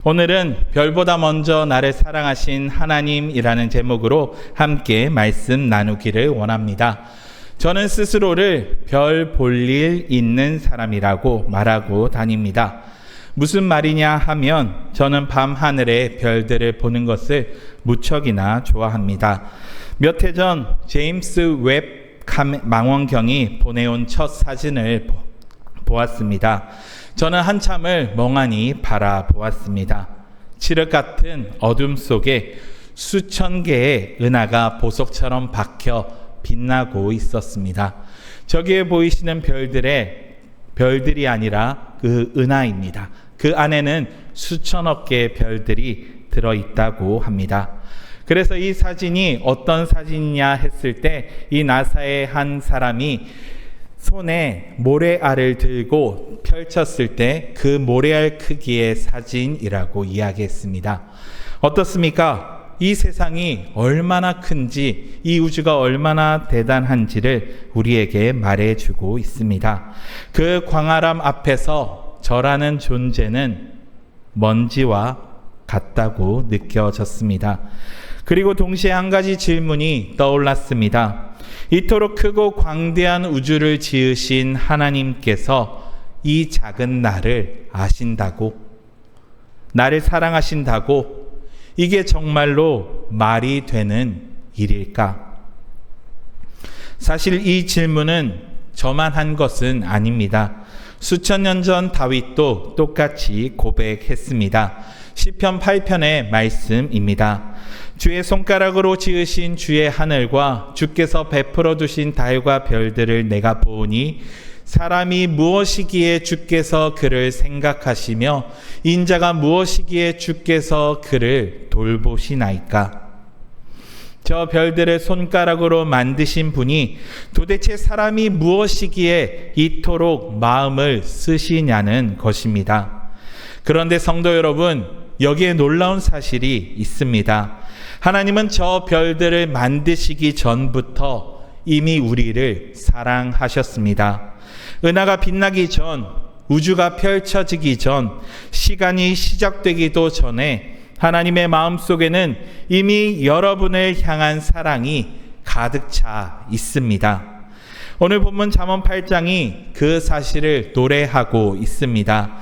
오늘은 별보다 먼저 나를 사랑하신 하나님이라는 제목으로 함께 말씀 나누기를 원합니다. 저는 스스로를 별 볼 일 있는 사람이라고 말하고 다닙니다. 무슨 말이냐 하면 저는 밤하늘의 별들을 보는 것을 무척이나 좋아합니다. 몇 해 전 제임스 웹 망원경이 보내온 첫 사진을 보았습니다. 저는 한참을 멍하니 바라보았습니다. 칠흑 같은 어둠 속에 수천 개의 은하가 보석처럼 박혀 빛나고 있었습니다. 저기에 보이시는 별들이 아니라 그 은하입니다. 그 안에는 수천억 개의 별들이 들어있다고 합니다. 그래서 이 사진이 어떤 사진이냐 했을 때 이 나사의 한 사람이 손에 모래알을 들고 펼쳤을 때 그 모래알 크기의 사진이라고 이야기했습니다. 어떻습니까? 이 세상이 얼마나 큰지, 이 우주가 얼마나 대단한지를 우리에게 말해주고 있습니다. 그 광활함 앞에서 저라는 존재는 먼지와 같다고 느껴졌습니다. 그리고 동시에 한 가지 질문이 떠올랐습니다. 이토록 크고 광대한 우주를 지으신 하나님께서 이 작은 나를 아신다고, 나를 사랑하신다고, 이게 정말로 말이 되는 일일까? 사실 이 질문은 저만 한 것은 아닙니다. 수천 년 전 다윗도 똑같이 고백했습니다. 시편 8편의 말씀입니다. 주의 손가락으로 지으신 주의 하늘과 주께서 베풀어 두신 달과 별들을 내가 보니 사람이 무엇이기에 주께서 그를 생각하시며 인자가 무엇이기에 주께서 그를 돌보시나이까. 저 별들을 손가락으로 만드신 분이 도대체 사람이 무엇이기에 이토록 마음을 쓰시냐는 것입니다. 그런데 성도 여러분, 여기에 놀라운 사실이 있습니다. 하나님은 저 별들을 만드시기 전부터 이미 우리를 사랑하셨습니다. 은하가 빛나기 전, 우주가 펼쳐지기 전, 시간이 시작되기도 전에 하나님의 마음속에는 이미 여러분을 향한 사랑이 가득 차 있습니다. 오늘 본문 잠언 8장이 그 사실을 노래하고 있습니다.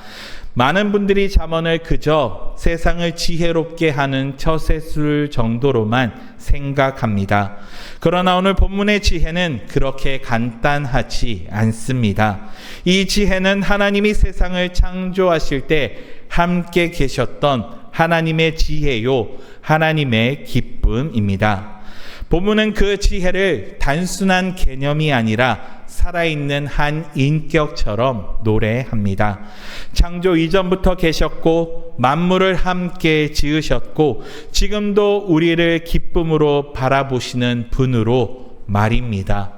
많은 분들이 잠언을 그저 세상을 지혜롭게 하는 처세술 정도로만 생각합니다. 그러나 오늘 본문의 지혜는 그렇게 간단하지 않습니다. 이 지혜는 하나님이 세상을 창조하실 때 함께 계셨던 하나님의 지혜요, 하나님의 기쁨입니다. 본문은 그 지혜를 단순한 개념이 아니라 살아있는 한 인격처럼 노래합니다. 창조 이전부터 계셨고 만물을 함께 지으셨고 지금도 우리를 기쁨으로 바라보시는 분으로 말입니다.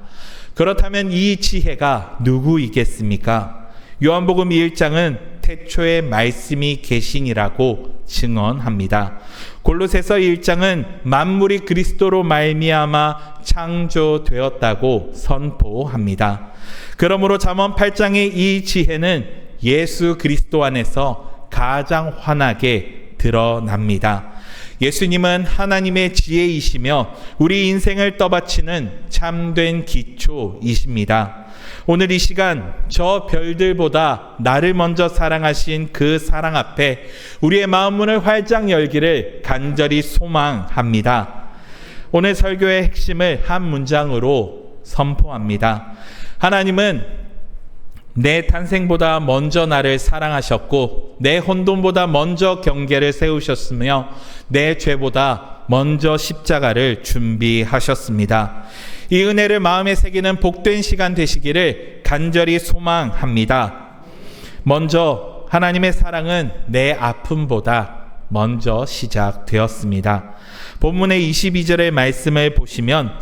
그렇다면 이 지혜가 누구이겠습니까? 요한복음 1장은 태초에 말씀이 계시니라고 증언합니다. 골로새서 1장은 만물이 그리스도로 말미암아 창조되었다고 선포합니다. 그러므로 잠언 8장의 이 지혜는 예수 그리스도 안에서 가장 환하게 드러납니다. 예수님은 하나님의 지혜이시며 우리 인생을 떠받치는 참된 기초이십니다. 오늘 이 시간 저 별들보다 나를 먼저 사랑하신 그 사랑 앞에 우리의 마음 문을 활짝 열기를 간절히 소망합니다. 오늘 설교의 핵심을 한 문장으로 선포합니다. 하나님은 내 탄생보다 먼저 나를 사랑하셨고 내 혼돈보다 먼저 경계를 세우셨으며 내 죄보다 먼저 십자가를 준비하셨습니다. 이 은혜를 마음에 새기는 복된 시간 되시기를 간절히 소망합니다. 먼저 하나님의 사랑은 내 아픔보다 먼저 시작되었습니다. 본문의 22절의 말씀을 보시면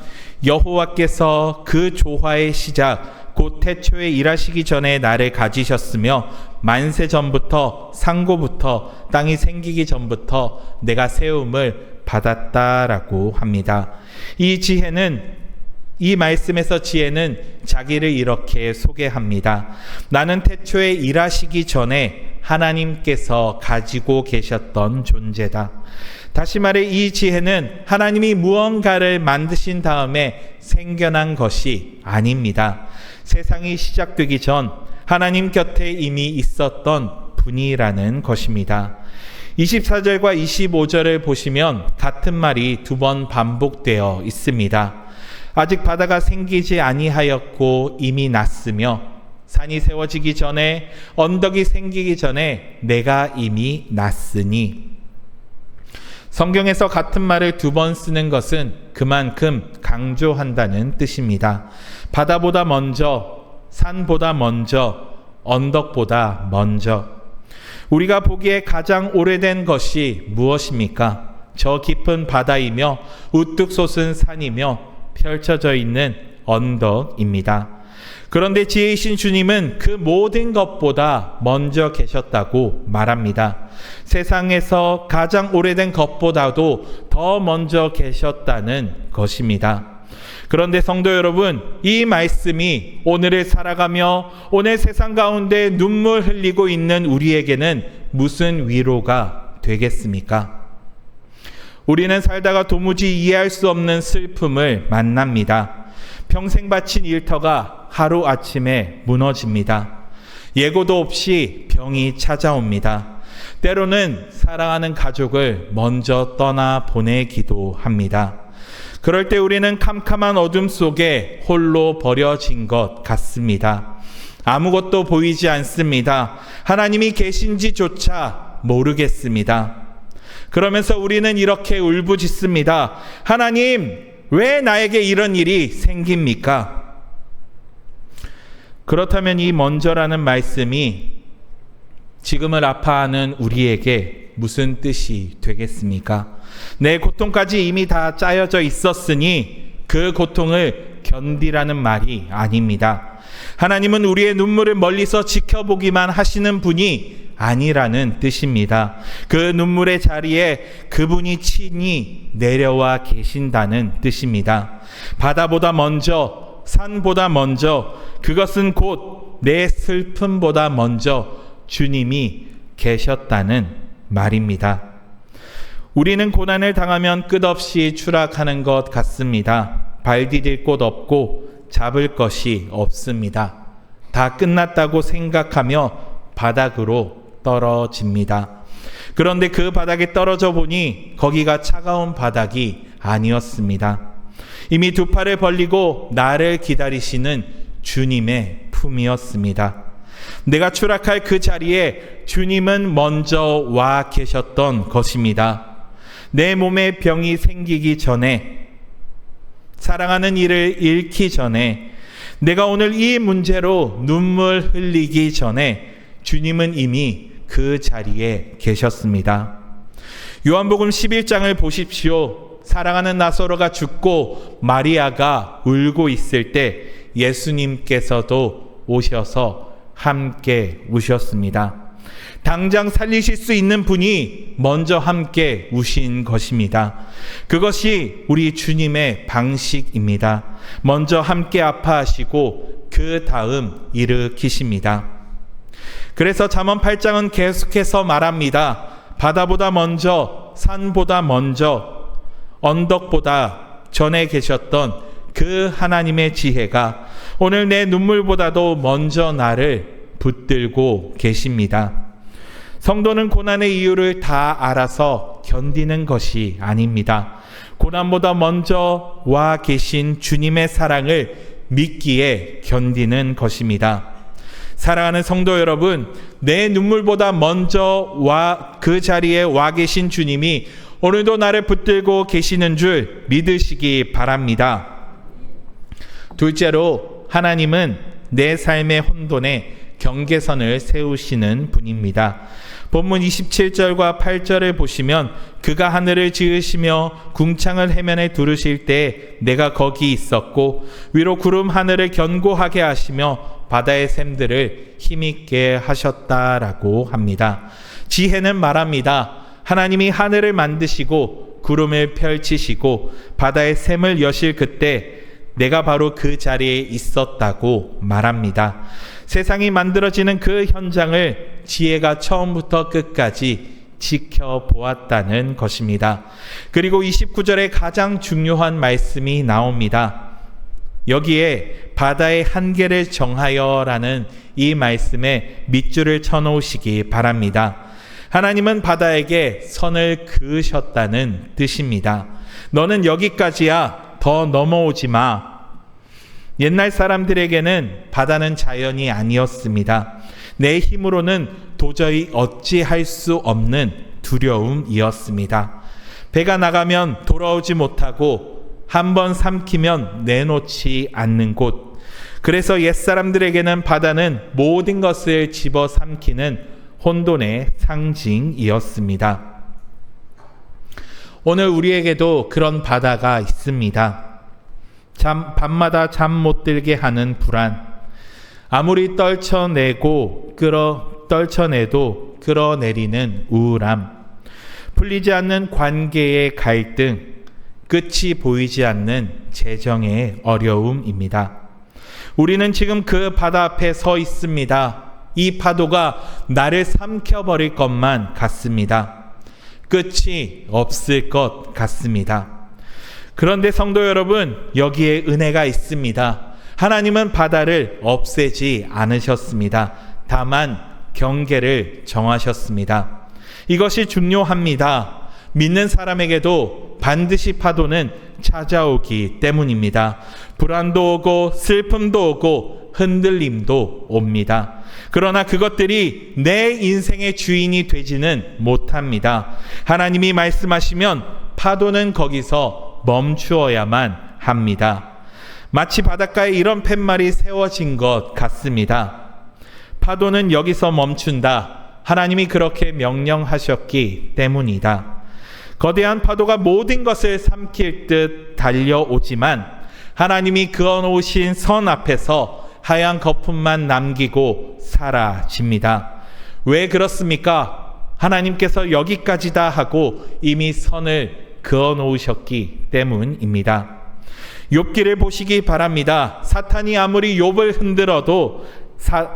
여호와께서 그 조화의 시작 곧 태초에 일하시기 전에 나를 가지셨으며 만세 전부터 상고부터 땅이 생기기 전부터 내가 세움을 받았다라고 합니다. 이 말씀에서 지혜는 자기를 이렇게 소개합니다. 나는 태초에 일하시기 전에 하나님께서 가지고 계셨던 존재다. 다시 말해 이 지혜는 하나님이 무언가를 만드신 다음에 생겨난 것이 아닙니다. 세상이 시작되기 전 하나님 곁에 이미 있었던 분이라는 것입니다. 24절과 25절을 보시면 같은 말이 두 번 반복되어 있습니다. 아직 바다가 생기지 아니하였고 이미 났으며 산이 세워지기 전에 언덕이 생기기 전에 내가 이미 났으니. 성경에서 같은 말을 두 번 쓰는 것은 그만큼 강조한다는 뜻입니다. 바다보다 먼저, 산보다 먼저, 언덕보다 먼저. 우리가 보기에 가장 오래된 것이 무엇입니까? 저 깊은 바다이며 우뚝 솟은 산이며 펼쳐져 있는 언덕입니다. 그런데 지혜이신 주님은 그 모든 것보다 먼저 계셨다고 말합니다. 세상에서 가장 오래된 것보다도 더 먼저 계셨다는 것입니다. 그런데 성도 여러분, 이 말씀이 오늘을 살아가며 오늘 세상 가운데 눈물 흘리고 있는 우리에게는 무슨 위로가 되겠습니까? 우리는 살다가 도무지 이해할 수 없는 슬픔을 만납니다. 평생 바친 일터가 하루아침에 무너집니다. 예고도 없이 병이 찾아옵니다. 때로는 사랑하는 가족을 먼저 떠나보내기도 합니다. 그럴 때 우리는 캄캄한 어둠 속에 홀로 버려진 것 같습니다. 아무것도 보이지 않습니다. 하나님이 계신지조차 모르겠습니다. 그러면서 우리는 이렇게 울부짖습니다. 하나님, 왜 나에게 이런 일이 생깁니까? 그렇다면 이 먼저라는 말씀이 지금을 아파하는 우리에게 무슨 뜻이 되겠습니까? 내 고통까지 이미 다 짜여져 있었으니 그 고통을 견디라는 말이 아닙니다. 하나님은 우리의 눈물을 멀리서 지켜보기만 하시는 분이 아니라는 뜻입니다. 그 눈물의 자리에 그분이 친히 내려와 계신다는 뜻입니다. 바다보다 먼저, 산보다 먼저, 그것은 곧 내 슬픔보다 먼저 주님이 계셨다는 말입니다. 우리는 고난을 당하면 끝없이 추락하는 것 같습니다. 발 디딜 곳 없고 잡을 것이 없습니다. 다 끝났다고 생각하며 바닥으로 떨어집니다. 그런데 그 바닥에 떨어져 보니 거기가 차가운 바닥이 아니었습니다. 이미 두 팔을 벌리고 나를 기다리시는 주님의 품이었습니다. 내가 추락할 그 자리에 주님은 먼저 와 계셨던 것입니다. 내 몸에 병이 생기기 전에, 사랑하는 이를 잃기 전에, 내가 오늘 이 문제로 눈물 흘리기 전에 주님은 이미 그 자리에 계셨습니다. 요한복음 11장을 보십시오. 사랑하는 나사로가 죽고 마리아가 울고 있을 때 예수님께서도 오셔서 함께 우셨습니다. 당장 살리실 수 있는 분이 먼저 함께 우신 것입니다. 그것이 우리 주님의 방식입니다. 먼저 함께 아파하시고 그 다음 일으키십니다. 그래서 잠언 8장은 계속해서 말합니다. 바다보다 먼저, 산보다 먼저, 언덕보다 전에 계셨던 그 하나님의 지혜가 오늘 내 눈물보다도 먼저 나를 붙들고 계십니다. 성도는 고난의 이유를 다 알아서 견디는 것이 아닙니다. 고난보다 먼저 와 계신 주님의 사랑을 믿기에 견디는 것입니다. 사랑하는 성도 여러분, 내 눈물보다 먼저 그 자리에 와 계신 주님이 오늘도 나를 붙들고 계시는 줄 믿으시기 바랍니다. 둘째로, 하나님은 내 삶의 혼돈에 경계선을 세우시는 분입니다. 본문 27절과 8절을 보시면 그가 하늘을 지으시며 궁창을 해면에 두르실 때 내가 거기 있었고 위로 구름 하늘을 견고하게 하시며 바다의 샘들을 힘있게 하셨다라고 합니다. 지혜는 말합니다. 하나님이 하늘을 만드시고 구름을 펼치시고 바다의 샘을 여실 그때 내가 바로 그 자리에 있었다고 말합니다. 세상이 만들어지는 그 현장을 지혜가 처음부터 끝까지 지켜보았다는 것입니다. 그리고 29절에 가장 중요한 말씀이 나옵니다. 여기에 바다의 한계를 정하여라는 이 말씀에 밑줄을 쳐놓으시기 바랍니다. 하나님은 바다에게 선을 그으셨다는 뜻입니다. 너는 여기까지야, 더 넘어오지 마. 옛날 사람들에게는 바다는 자연이 아니었습니다. 내 힘으로는 도저히 어찌할 수 없는 두려움이었습니다. 배가 나가면 돌아오지 못하고 한번 삼키면 내놓지 않는 곳. 그래서 옛사람들에게는 바다는 모든 것을 집어삼키는 혼돈의 상징이었습니다. 오늘 우리에게도 그런 바다가 있습니다. 밤마다 잠 못 들게 하는 불안, 아무리 떨쳐내도 끌어내리는 우울함, 풀리지 않는 관계의 갈등, 끝이 보이지 않는 재정의 어려움입니다. 우리는 지금 그 바다 앞에 서 있습니다. 이 파도가 나를 삼켜버릴 것만 같습니다. 끝이 없을 것 같습니다. 그런데 성도 여러분, 여기에 은혜가 있습니다. 하나님은 바다를 없애지 않으셨습니다. 다만 경계를 정하셨습니다. 이것이 중요합니다. 믿는 사람에게도 반드시 파도는 찾아오기 때문입니다. 불안도 오고 슬픔도 오고 흔들림도 옵니다. 그러나 그것들이 내 인생의 주인이 되지는 못합니다. 하나님이 말씀하시면 파도는 거기서 멈추어야만 합니다. 마치 바닷가에 이런 팻말이 세워진 것 같습니다. 파도는 여기서 멈춘다. 하나님이 그렇게 명령하셨기 때문이다. 거대한 파도가 모든 것을 삼킬 듯 달려오지만 하나님이 그어놓으신 선 앞에서 하얀 거품만 남기고 사라집니다. 왜 그렇습니까? 하나님께서 여기까지다 하고 이미 선을 그어놓으셨기 때문입니다. 욥기를 보시기 바랍니다. 사탄이 아무리 욥을 흔들어도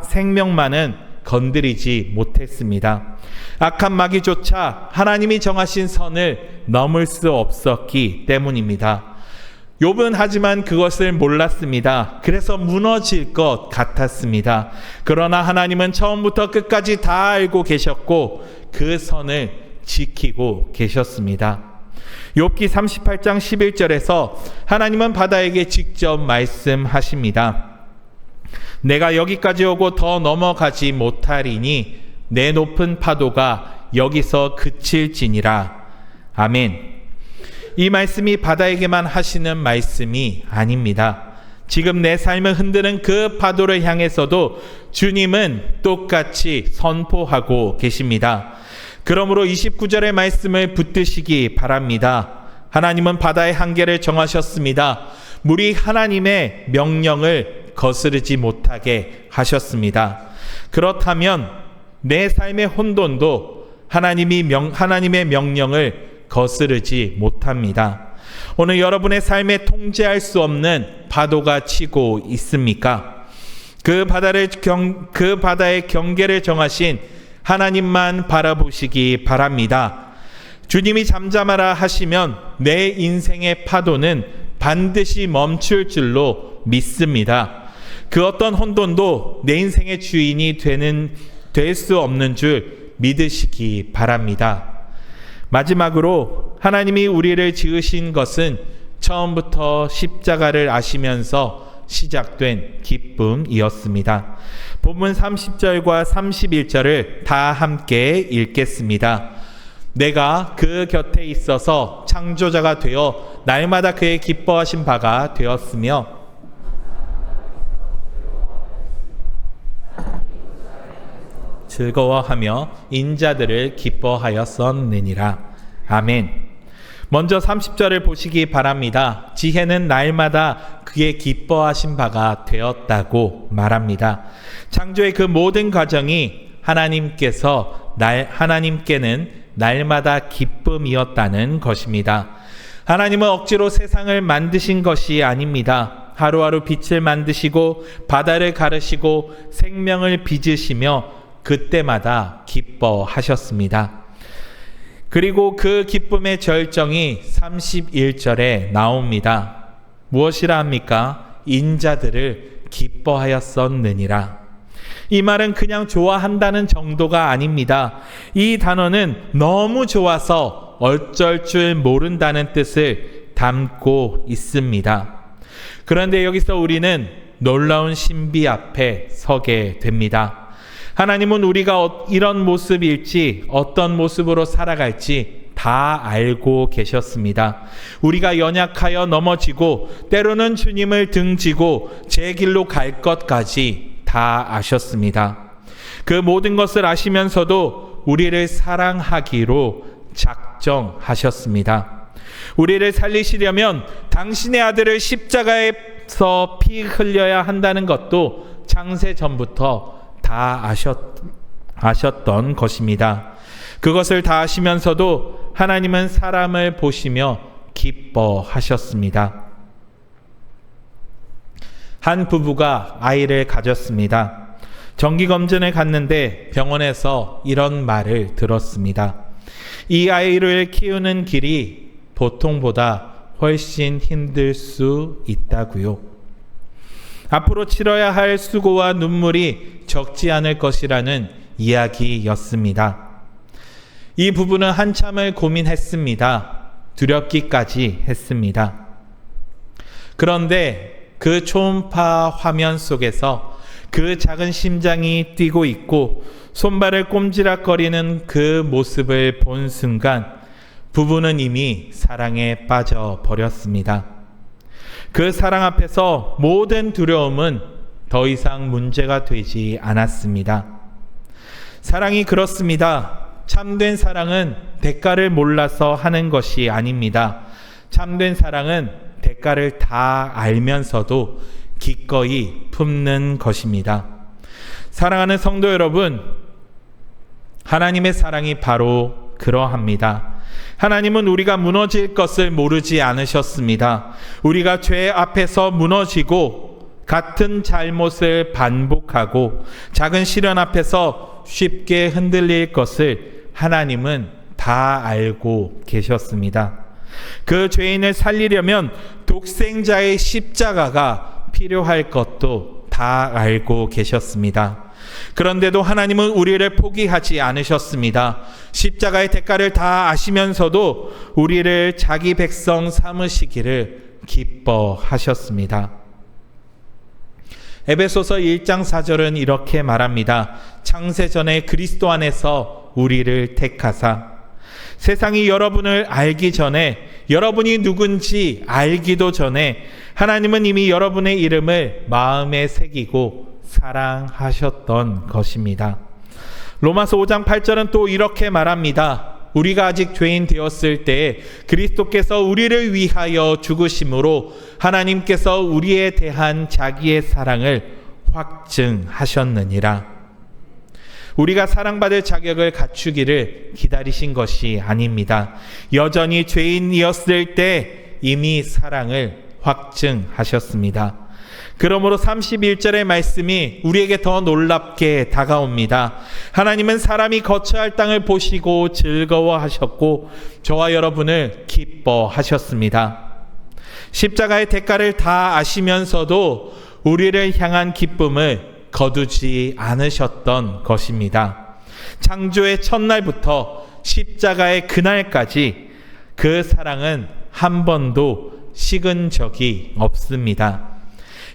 생명만은 건드리지 못했습니다. 악한 마귀조차 하나님이 정하신 선을 넘을 수 없었기 때문입니다. 욥은 하지만 그것을 몰랐습니다. 그래서 무너질 것 같았습니다. 그러나 하나님은 처음부터 끝까지 다 알고 계셨고 그 선을 지키고 계셨습니다. 욥기 38장 11절에서 하나님은 바다에게 직접 말씀하십니다. 내가 여기까지 오고 더 넘어가지 못하리니 내 높은 파도가 여기서 그칠지니라. 아멘. 이 말씀이 바다에게만 하시는 말씀이 아닙니다. 지금 내 삶을 흔드는 그 파도를 향해서도 주님은 똑같이 선포하고 계십니다. 그러므로 29절의 말씀을 붙드시기 바랍니다. 하나님은 바다의 한계를 정하셨습니다. 물이 하나님의 명령을 거스르지 못하게 하셨습니다. 그렇다면 내 삶의 혼돈도 하나님의 명령을 거스르지 못합니다. 오늘 여러분의 삶에 통제할 수 없는 파도가 치고 있습니까? 그 바다의 경계를 정하신 하나님만 바라보시기 바랍니다. 주님이 잠잠하라 하시면 내 인생의 파도는 반드시 멈출 줄로 믿습니다. 그 어떤 혼돈도 내 인생의 주인이 될 수 없는 줄 믿으시기 바랍니다. 마지막으로 하나님이 우리를 지으신 것은 처음부터 십자가를 아시면서 시작된 기쁨이었습니다. 본문 30절과 31절을 다 함께 읽겠습니다. 내가 그 곁에 있어서 창조자가 되어 날마다 그의 기뻐하신 바가 되었으며 즐거워하며 인자들을 기뻐하였었느니라. 아멘. 먼저 30절을 보시기 바랍니다. 지혜는 날마다 그의 기뻐하신 바가 되었다고 말합니다. 창조의 그 모든 과정이 하나님께는 날마다 기쁨이었다는 것입니다. 하나님은 억지로 세상을 만드신 것이 아닙니다. 하루하루 빛을 만드시고 바다를 가르시고 생명을 빚으시며 그때마다 기뻐하셨습니다. 그리고 그 기쁨의 절정이 31절에 나옵니다. 무엇이라 합니까? 인자들을 기뻐하였었느니라. 이 말은 그냥 좋아한다는 정도가 아닙니다. 이 단어는 너무 좋아서 어쩔 줄 모른다는 뜻을 담고 있습니다. 그런데 여기서 우리는 놀라운 신비 앞에 서게 됩니다. 하나님은 우리가 이런 모습일지 어떤 모습으로 살아갈지 다 알고 계셨습니다. 우리가 연약하여 넘어지고 때로는 주님을 등지고 제 길로 갈 것까지 다 아셨습니다. 그 모든 것을 아시면서도 우리를 사랑하기로 작정하셨습니다. 우리를 살리시려면 당신의 아들을 십자가에서 피 흘려야 한다는 것도 창세 전부터 다 아셨던 것입니다. 그것을 다 아시면서도 하나님은 사람을 보시며 기뻐하셨습니다. 한 부부가 아이를 가졌습니다. 정기검진을 갔는데 병원에서 이런 말을 들었습니다. 이 아이를 키우는 길이 보통보다 훨씬 힘들 수 있다고요. 앞으로 치러야 할 수고와 눈물이 적지 않을 것이라는 이야기였습니다. 이 부부는 한참을 고민했습니다. 두렵기까지 했습니다. 그런데 그 초음파 화면 속에서 그 작은 심장이 뛰고 있고 손발을 꼼지락거리는 그 모습을 본 순간 부부는 이미 사랑에 빠져버렸습니다. 그 사랑 앞에서 모든 두려움은 더 이상 문제가 되지 않았습니다. 사랑이 그렇습니다. 참된 사랑은 대가를 몰라서 하는 것이 아닙니다. 참된 사랑은 대가를 다 알면서도 기꺼이 품는 것입니다. 사랑하는 성도 여러분, 하나님의 사랑이 바로 그러합니다. 하나님은 우리가 무너질 것을 모르지 않으셨습니다. 우리가 죄 앞에서 무너지고 같은 잘못을 반복하고 작은 시련 앞에서 쉽게 흔들릴 것을 하나님은 다 알고 계셨습니다. 그 죄인을 살리려면 독생자의 십자가가 필요할 것도 다 알고 계셨습니다. 그런데도 하나님은 우리를 포기하지 않으셨습니다. 십자가의 대가를 다 아시면서도 우리를 자기 백성 삼으시기를 기뻐하셨습니다. 에베소서 1장 4절은 이렇게 말합니다. 창세전에 그리스도 안에서 우리를 택하사 세상이 여러분을 알기 전에, 여러분이 누군지 알기도 전에 하나님은 이미 여러분의 이름을 마음에 새기고 사랑하셨던 것입니다. 로마서 5장 8절은 또 이렇게 말합니다. 우리가 아직 죄인 되었을 때에 그리스도께서 우리를 위하여 죽으심으로 하나님께서 우리에 대한 자기의 사랑을 확증하셨느니라. 우리가 사랑받을 자격을 갖추기를 기다리신 것이 아닙니다. 여전히 죄인이었을 때 이미 사랑을 확증하셨습니다. 그러므로 31절의 말씀이 우리에게 더 놀랍게 다가옵니다. 하나님은 사람이 거처할 땅을 보시고 즐거워하셨고 저와 여러분을 기뻐하셨습니다. 십자가의 대가를 다 아시면서도 우리를 향한 기쁨을 거두지 않으셨던 것입니다. 창조의 첫날부터 십자가의 그날까지 그 사랑은 한 번도 식은 적이 없습니다.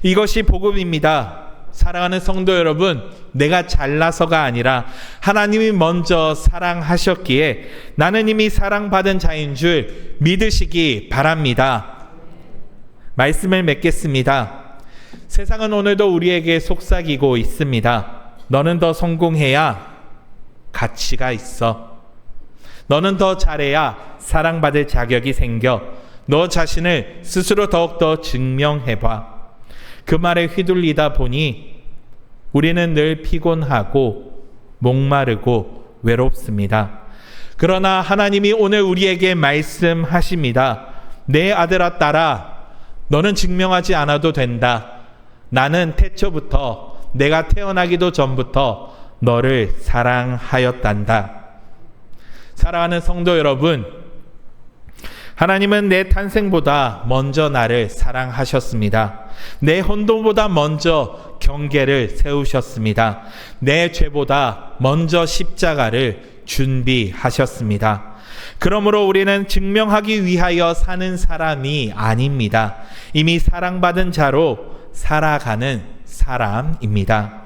이것이 복음입니다. 사랑하는 성도 여러분, 내가 잘나서가 아니라 하나님이 먼저 사랑하셨기에 나는 이미 사랑받은 자인 줄 믿으시기 바랍니다. 말씀을 맺겠습니다. 세상은 오늘도 우리에게 속삭이고 있습니다. 너는 더 성공해야 가치가 있어. 너는 더 잘해야 사랑받을 자격이 생겨. 너 자신을 스스로 더욱더 증명해봐. 그 말에 휘둘리다 보니 우리는 늘 피곤하고 목마르고 외롭습니다. 그러나 하나님이 오늘 우리에게 말씀하십니다. 내 아들아 딸아, 너는 증명하지 않아도 된다. 나는 태초부터, 내가 태어나기도 전부터 너를 사랑하였단다. 사랑하는 성도 여러분, 하나님은 내 탄생보다 먼저 나를 사랑하셨습니다. 내 혼돈보다 먼저 경계를 세우셨습니다. 내 죄보다 먼저 십자가를 준비하셨습니다. 그러므로 우리는 증명하기 위하여 사는 사람이 아닙니다. 이미 사랑받은 자로 살아가는 사람입니다.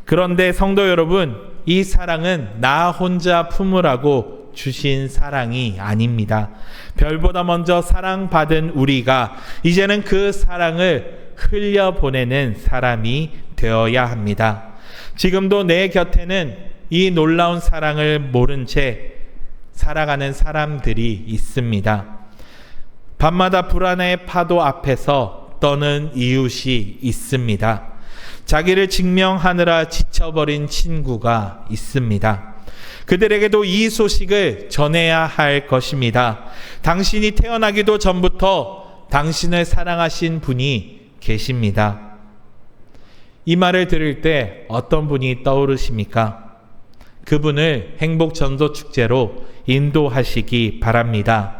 그런데 성도 여러분, 이 사랑은 나 혼자 품으라고 주신 사랑이 아닙니다. 별보다 먼저 사랑받은 우리가 이제는 그 사랑을 흘려보내는 사람이 되어야 합니다. 지금도 내 곁에는 이 놀라운 사랑을 모른 채 살아가는 사람들이 있습니다. 밤마다 불안의 파도 앞에서 떠는 이웃이 있습니다. 자기를 증명하느라 지쳐버린 친구가 있습니다. 그들에게도 이 소식을 전해야 할 것입니다. 당신이 태어나기도 전부터 당신을 사랑하신 분이 계십니다. 이 말을 들을 때 어떤 분이 떠오르십니까? 그분을 행복전도축제로 인도하시기 바랍니다.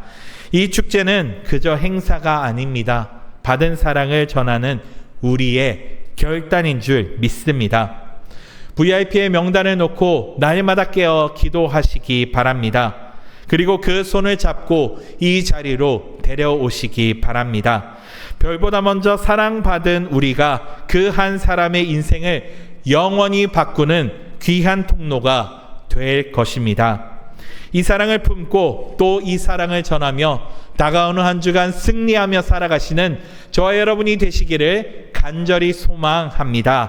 이 축제는 그저 행사가 아닙니다. 받은 사랑을 전하는 우리의 결단인 줄 믿습니다. VIP의 명단을 놓고 날마다 깨어 기도하시기 바랍니다. 그리고 그 손을 잡고 이 자리로 데려오시기 바랍니다. 별보다 먼저 사랑받은 우리가 그 한 사람의 인생을 영원히 바꾸는 귀한 통로가 될 것입니다. 이 사랑을 품고 또 이 사랑을 전하며 다가오는 한 주간 승리하며 살아가시는 저와 여러분이 되시기를 간절히 소망합니다.